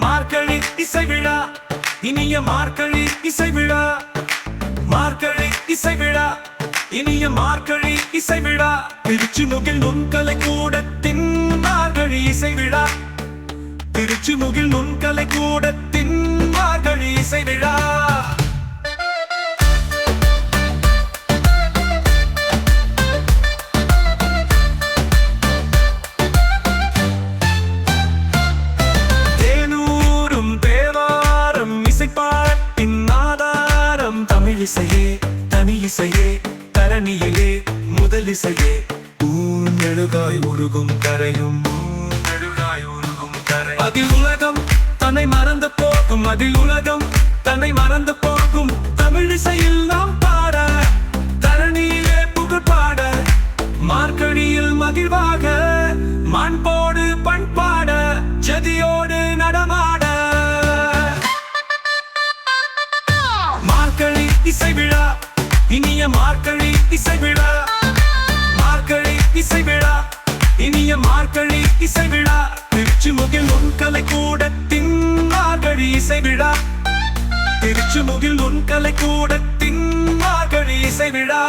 மார்கழி இசை விழா, இனிய மார்கழி இசை விழா. மார்கழி இசை விழா, இனிய மார்கழி இசை விழா. திருச்சிமுகில் நுண்கலை கூடத்தின் மார்கழி இசை விழா. திருச்சிமுகில் நுண்கலை கூடத்தின் மார்கழி இசை விழா. இசையே தமிழிசையே தரணியிலே முதலிசையே. ஊஞ்செழுகாய் உருகும் கரையும் ஊஞ்செழுகாய் உருகும் கரை. அதில் உலகம் தன்னை மறந்து போகும், அதில் உலகம் தன்னை மறந்து போகும். தமிழிசையில் நாம் பாட, தரணியிலே புகழ் பாட. மார்கழியில் மகிழ்வாக மாண்போடு பண்பாட, ஜதியோடு நடமாட. மார்கழி இசை விழா, இனிய மார்கழி இசை விழா. மார்கழி இசை விழா, இனிய மார்கழி இசை விழா. திருச்சிமுகில் நுண்கலை கூடத்தின் மார்கழி இசை விழா. திருச்சிமுகில் நுண்கலை கூடத்தின் மார்கழி இசை விழா.